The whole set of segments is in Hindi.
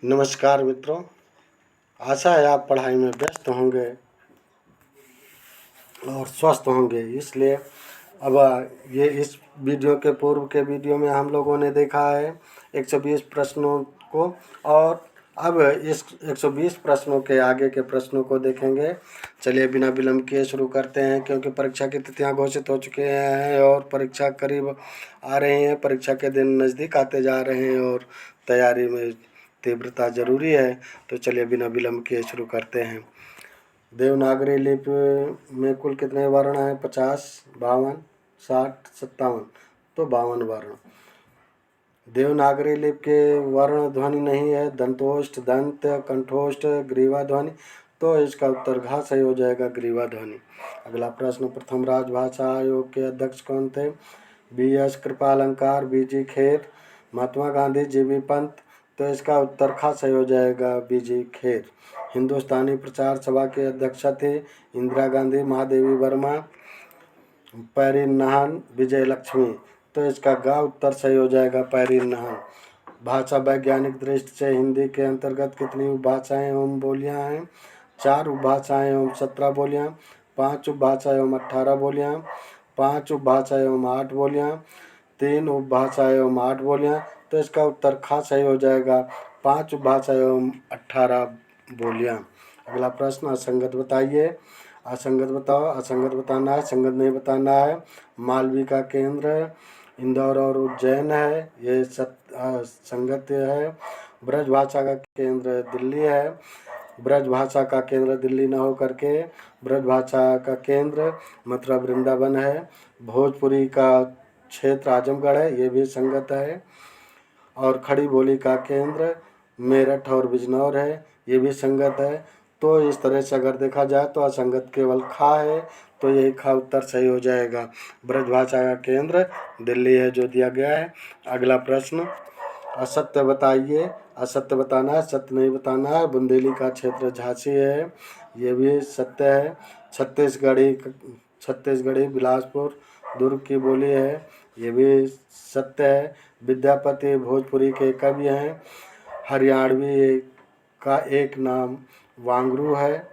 नमस्कार मित्रों, आशा है आप पढ़ाई में व्यस्त होंगे और स्वस्थ होंगे। इसलिए अब ये इस वीडियो के पूर्व के वीडियो में हम लोगों ने देखा है 120 प्रश्नों को, और अब इस 120 प्रश्नों के आगे के प्रश्नों को देखेंगे। चलिए बिना विलंब किए शुरू करते हैं, क्योंकि परीक्षा की तिथियां घोषित हो चुके हैं और परीक्षा करीब आ रही हैं। परीक्षा के दिन नज़दीक आते जा रहे हैं और तैयारी में तीव्रता जरूरी है। तो चलिए बिना विलंब किए शुरू करते हैं। देवनागरी लिपि में कुल कितने वर्ण हैं? 50, 52, 60, 57। तो 52 वर्ण। देवनागरी लिपि के वर्ण ध्वनि नहीं है, दंतोष्ठ, दंत, कंठोष्ठ, ग्रीवा ध्वनि। तो इसका उत्तर घ सही हो जाएगा, ग्रीवा ध्वनि। अगला प्रश्न, प्रथम राजभाषा आयोग के अध्यक्ष कौन थे? BS कृपालंकार, BG Kher, Mahatma Gandhi, GB Pant. तो इसका उत्तर ख सही हो जाएगा, BG खेर। हिंदुस्तानी प्रचार सभा के अध्यक्षा थे इंदिरा गांधी, महादेवी वर्मा, पैरी-नाहन, विजय लक्ष्मी। तो इसका ग उत्तर सही हो जाएगा, पैरी-नाहन। भाषा वैज्ञानिक दृष्टि से हिंदी के अंतर्गत कितनी उपभाषाएं एवं बोलियां हैं? 4 उपभाषाएं एवं 17 बोलियां, 5 उपभाषा एवं 18 बोलियां, 5 उपभाषा एवं 8 बोलियां, 3 उपभाषा एवं 8 बोलियां। तो इसका उत्तर ख सही हो जाएगा, 5 उपभाषा एवं 18 बोलियां। अगला प्रश्न, असंगत बताइए। असंगत बताओ। असंगत बताना है, संगत नहीं बताना है। मालवी का केंद्र इंदौर और उज्जैन है, ये संगत है। ब्रज भाषा का केंद्र दिल्ली है। ब्रज भाषा का केंद्र दिल्ली न हो करके ब्रज भाषा का केंद्र मथुरा वृंदावन है। भोजपुरी का क्षेत्र आजमगढ़ है, ये भी संगत है। और खड़ी बोली का केंद्र मेरठ और बिजनौर है, ये भी संगत है। तो इस तरह से अगर देखा जाए तो असंगत केवल खा है, तो यही खा उत्तर सही हो जाएगा। ब्रजभाषा का केंद्र दिल्ली है, जो दिया गया है। अगला प्रश्न, असत्य बताइए। असत्य बताना है, सत्य नहीं बताना है। बुंदेली का क्षेत्र झांसी है, ये भी सत्य है। छत्तीसगढ़ी बिलासपुर दुर्ग की बोली है, ये भी सत्य है। विद्यापति भोजपुरी के कवि हैं। हरियाणवी का एक नाम वांगरू है,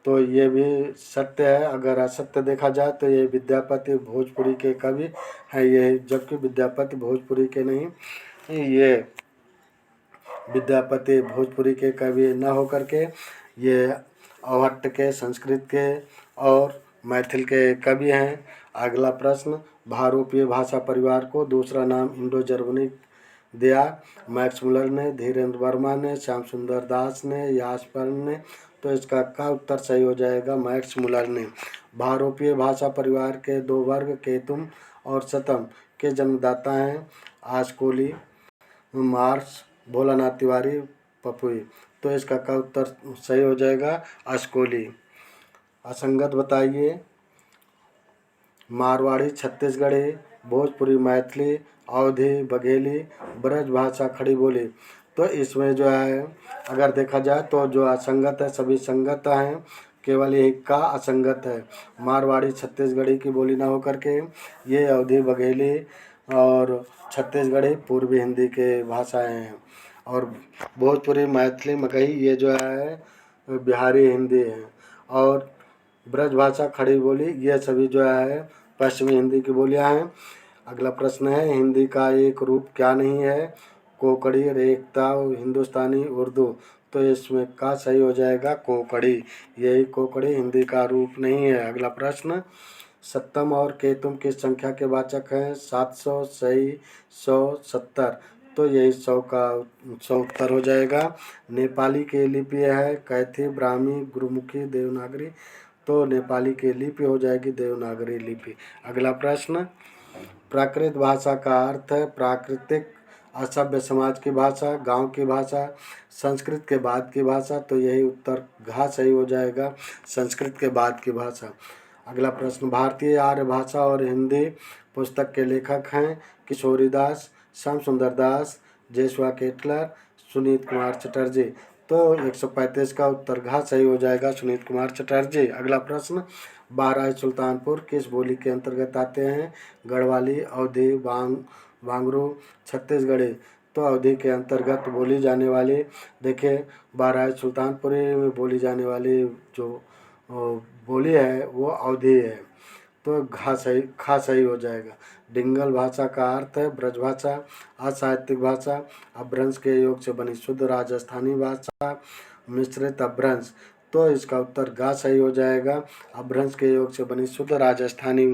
तो ये भी सत्य है। अगर असत्य देखा जाए तो ये विद्यापति भोजपुरी के कवि हैं, ये जबकि विद्यापति भोजपुरी के नहीं, ये विद्यापति भोजपुरी के कवि न होकर के ये अवहट्ट के, संस्कृत के और मैथिल के कवि हैं। अगला प्रश्न, भारोपीय भाषा परिवार को दूसरा नाम इंडो जर्मनिक दिया? मैक्स मुलर ने, धीरेन्द्र वर्मा ने, श्याम सुंदर दास ने, यासपर्न ने। तो इसका का उत्तर सही हो जाएगा, मैक्स मुलर ने। भारोपीय भाषा परिवार के 2 वर्ग केतुम और शतम के जन्मदाता हैं आशकोली, मार्स, भोलानाथ तिवारी, पपुई। तो इसका का उत्तर सही हो जाएगा, आशकोली। असंगत बताइए। मारवाड़ी, छत्तीसगढ़ी, भोजपुरी, मैथिली, अवधी, बघेली, ब्रज भाषा, खड़ी बोली। तो इसमें जो है अगर देखा जाए तो जो असंगत है सभी संगत हैं, केवल एक का असंगत है। मारवाड़ी छत्तीसगढ़ी की बोली ना होकर के ये अवधी, बघेली और छत्तीसगढ़ी पूर्वी हिंदी के भाषाएं हैं। और भोजपुरी, मैथिली, मगही ये जो है बिहारी हिंदी है। और ब्रज भाषा, खड़ी बोली ये सभी जो है पश्चिमी हिंदी की बोलियां हैं। अगला प्रश्न है, हिंदी का एक रूप क्या नहीं है? कोंकणी, रेखता, हिंदुस्तानी, उर्दू। तो इसमें का सही हो जाएगा, कोंकणी। यही कोंकणी हिंदी का रूप नहीं है। अगला प्रश्न, सत्तम और केतुम किस संख्या के वाचक हैं? 700, सही, 100, 70। तो यही 100 उत्तर हो जाएगा। नेपाली की लिपि है कैथी, ब्राह्मी, गुरुमुखी, देवनागरी। तो नेपाली की लिपि हो जाएगी देवनागरी लिपि। अगला प्रश्न, प्राकृत भाषा का अर्थ है प्राकृतिक, असभ्य समाज की भाषा, गांव की भाषा, संस्कृत के बाद की भाषा। तो यही उत्तर घ सही हो जाएगा, संस्कृत के बाद की भाषा। अगला प्रश्न, भारतीय आर्य भाषा और हिंदी पुस्तक के लेखक हैं किशोरीदास, श्याम सुंदर दास, जेसुआ केटलर, सुनीत कुमार चटर्जी। तो 135 का उत्तर घ सही हो जाएगा, सुनीत कुमार चटर्जी। अगला प्रश्न, बाराई सुल्तानपुर किस बोली के अंतर्गत आते हैं? गढ़वाली, अवधी, वांगरू, छत्तीसगढ़ी। तो अवधि के अंतर्गत बोली जाने वाली, देखिए बाराय सुल्तानपुरी में बोली जाने वाली जो बोली है वो अवधि है। तो खा सही हो जाएगा। डिंगल भाषा का अर्थ है ब्रज भाषा, असाहित्यिक भाषा, अपभ्रंश के योग से बनी शुद्ध राजस्थानी भाषा, मिश्रित अपभ्रंश। तो इसका उत्तर गा सही हो जाएगा, अपभ्रंश के योग से बनी शुद्ध राजस्थानी।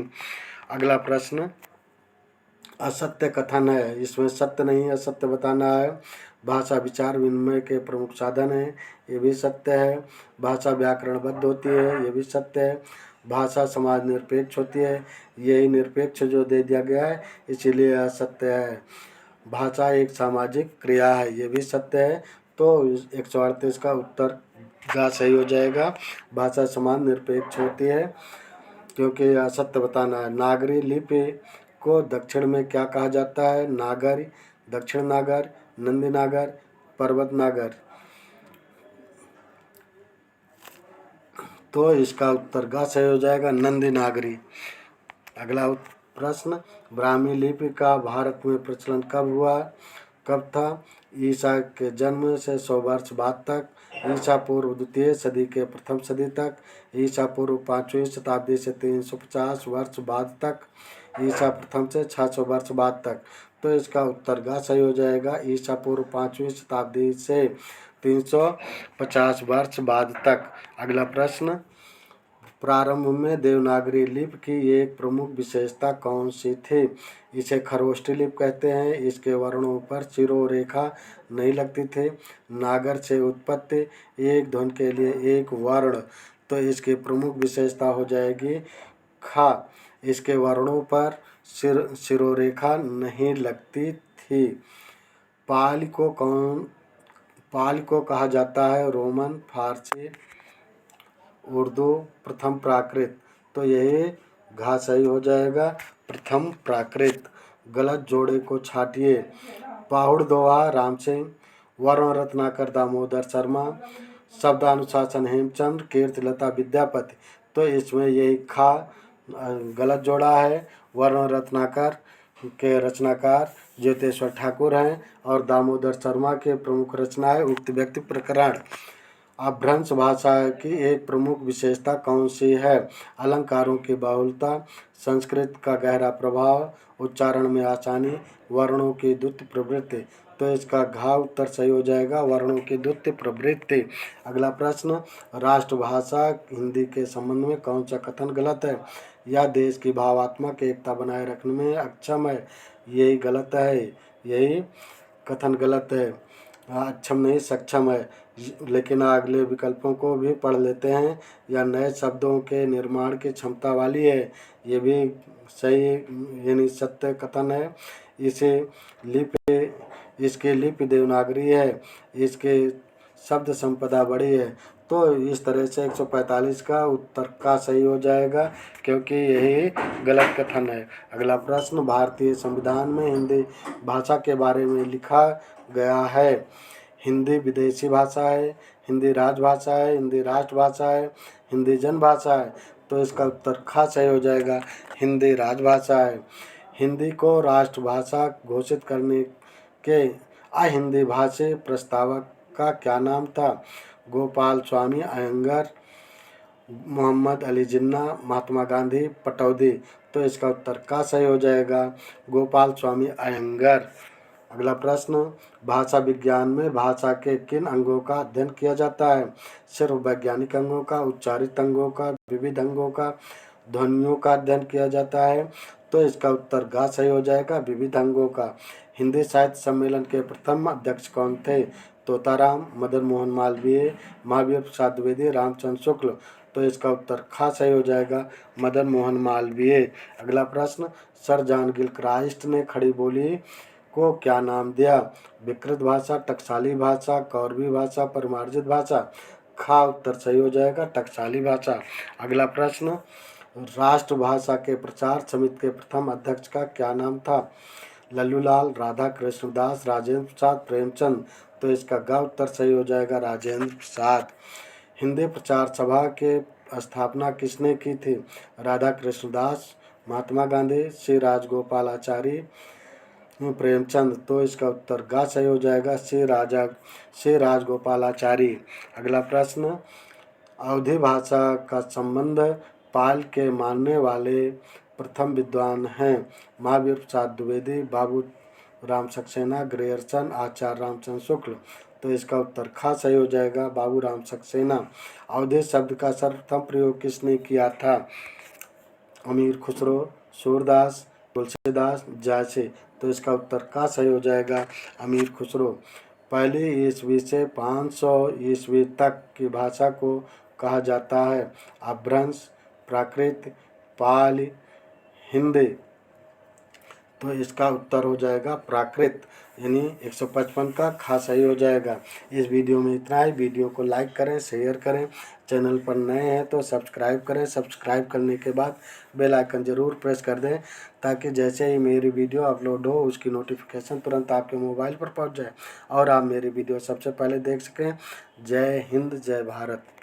अगला प्रश्न, असत्य कथन है, इसमें सत्य नहीं असत्य बताना है। भाषा विचार विनिमय के प्रमुख साधन है, ये भी सत्य है। भाषा व्याकरणबद्ध होती है, ये भी सत्य है। भाषा समाज निरपेक्ष होती है, यही निरपेक्ष जो दे दिया गया है, इसीलिए असत्य है। भाषा एक सामाजिक क्रिया है, ये भी सत्य है। तो 138 का उत्तर गा सही हो जाएगा। भाषा समाज निरपेक्ष होती है, क्योंकि असत्य बताना है। नागरी लिपि को दक्षिण में क्या कहा जाता है? नागर, दक्षिण नागर, नंदी नागर, पर्वत नागर। तो इसका उत्तर गा सही हो जाएगा, नंदी नागरी। अगला प्रश्न, ब्राह्मी लिपि का भारत में प्रचलन कब हुआ, कब था? ईसा के जन्म से 100 वर्ष बाद तक, ईसा पूर्व द्वितीय सदी के प्रथम सदी तक, ईसा पूर्व 5वीं शताब्दी से 350 वर्ष बाद तक, ईसा प्रथम से 600 वर्ष बाद तक। तो इसका उत्तर गा सही हो जाएगा, ईसा पूर्व 5वीं शताब्दी से 350 वर्ष बाद तक। अगला प्रश्न, प्रारंभ में देवनागरी लिपि की एक प्रमुख विशेषता कौन सी थी? इसे खरोष्ठी लिपि कहते हैं। इसके वर्णों पर सिरोरेखा नहीं लगती थी। नागर से उत्पत्ति, एक ध्वनि के लिए एक वर्ण। तो इसकी प्रमुख विशेषता हो जाएगी खा, इसके वर्णों पर सिरोरेखा नहीं लगती थी। पाल को कहा जाता है रोमन, फारसी, उर्दू, प्रथम प्राकृत। तो यही घा सही हो जाएगा, प्रथम प्राकृत। गलत जोड़े को छाटिए। पाहुड़ दोहा राम सिंह, वर्ण रत्नाकर दामोदर शर्मा, शब्दानुशासन हेमचंद्र, कीर्तिलता विद्यापति। तो इसमें यही खा गलत जोड़ा है। वर्ण रत्नाकर के रचनाकार ज्योतेश्वर ठाकुर हैं और दामोदर शर्मा के प्रमुख रचना है उक्त व्यक्ति प्रकरण। अपभ्रंश भाषा की एक प्रमुख विशेषता कौन सी है? अलंकारों की बहुलता, संस्कृत का गहरा प्रभाव, उच्चारण में आसानी, वर्णों की द्वुत प्रवृत्ति। तो इसका घा उत्तर सही हो जाएगा, वर्णों की द्वुत प्रवृत्ति। अगला प्रश्न, राष्ट्रभाषा हिंदी के संबंध में कौन सा कथन गलत है? यह देश की भावात्मक एकता बनाए रखने में अक्षम है, यही गलत है, यही कथन गलत है। अक्षम नहीं सक्षम है। लेकिन अगले विकल्पों को भी पढ़ लेते हैं। या नए शब्दों के निर्माण की क्षमता वाली है, ये भी सही यानी सत्य कथन है। इसकी लिपि देवनागरी है, इसके शब्द संपदा बड़ी है। तो इस तरह से 145 का उत्तर का सही हो जाएगा, क्योंकि यही गलत कथन है। अगला प्रश्न, भारतीय संविधान में हिंदी भाषा के बारे में लिखा गया है, हिंदी विदेशी भाषा है, हिंदी राजभाषा है, हिंदी राष्ट्रभाषा है, हिंदी जनभाषा है। तो इसका उत्तर खा सही हो जाएगा, हिंदी राजभाषा है। हिंदी को राष्ट्रभाषा घोषित करने के अहिंदी भाषी प्रस्तावक का क्या नाम था? गोपाल स्वामी अयंगर, मोहम्मद अली जिन्ना, महात्मा गांधी, पटौदी। तो इसका उत्तर का सही हो जाएगा, गोपाल स्वामी अयंगर। अगला प्रश्न, भाषा विज्ञान में भाषा के किन अंगों का अध्ययन किया जाता है? सिर्फ वैज्ञानिक अंगों का, उच्चारित अंगों का, विविध अंगों का, ध्वनियों का अध्ययन किया जाता है? तो इसका उत्तर गा सही हो जाएगा, विविध अंगों का। हिंदी साहित्य सम्मेलन के प्रथम अध्यक्ष कौन थे? तोताराम, मदन मोहन मालवीय, महावीर प्रसाद द्विवेदी, रामचंद्र शुक्ल। तो इसका उत्तर खा सही हो जाएगा, मदन मोहन मालवीय। अगला प्रश्न, सर जॉन गिलक्राइस्ट ने खड़ी बोली को क्या नाम दिया? विकृत भाषा, टकसाली भाषा, कौरवी भाषा, परिमार्जित भाषा। खा उत्तर सही हो जाएगा, टकसाली भाषा। अगला प्रश्न, राष्ट्रभाषा के प्रचार समिति के प्रथम अध्यक्ष का क्या नाम था? लल्लूलाल, राधा कृष्णदास, राजेंद्र प्रसाद, प्रेमचंद। तो इसका ग उत्तर सही हो जाएगा, राजेंद्र प्रसाद। हिंदी प्रचार सभा के स्थापना किसने की थी? राधा कृष्णदास, महात्मा गांधी, श्री राजगोपालाचारी, प्रेमचंद, तो इसका उत्तर गा सही हो जाएगा, श्री राजगोपालाचारी। अगला प्रश्न, अवधी भाषा का संबंध पाल के मानने वाले प्रथम विद्वान हैं। महावीर प्रसाद द्विवेदी, बाबू राम सक्सेना, ग्रेयर्सन, आचार्य रामचंद्र शुक्ल। तो इसका उत्तर खा सही हो जाएगा, बाबू राम सक्सेना। अवधि शब्द का सर्वप्रथम प्रयोग किसने किया था? अमीर खुसरो, सूरदास, तुलसीदास, जयसे। तो इसका उत्तर का सही हो जाएगा, अमीर खुसरो। पहली ईस्वी से 500 ईस्वी तक की भाषा को कहा जाता है अपभ्रंश, प्राकृत, पाली, हिंदी। तो इसका उत्तर हो जाएगा प्राकृत, यानी 155 का खा सही हो जाएगा। इस वीडियो में इतना ही। वीडियो को लाइक करें, शेयर करें, चैनल पर नए हैं तो सब्सक्राइब करें। सब्सक्राइब करने के बाद बेल आइकन ज़रूर प्रेस कर दें, ताकि जैसे ही मेरी वीडियो अपलोड हो उसकी नोटिफिकेशन तुरंत आपके मोबाइल पर पहुंच जाए और आप मेरी वीडियो सबसे पहले देख सकें। जय हिंद, जय भारत।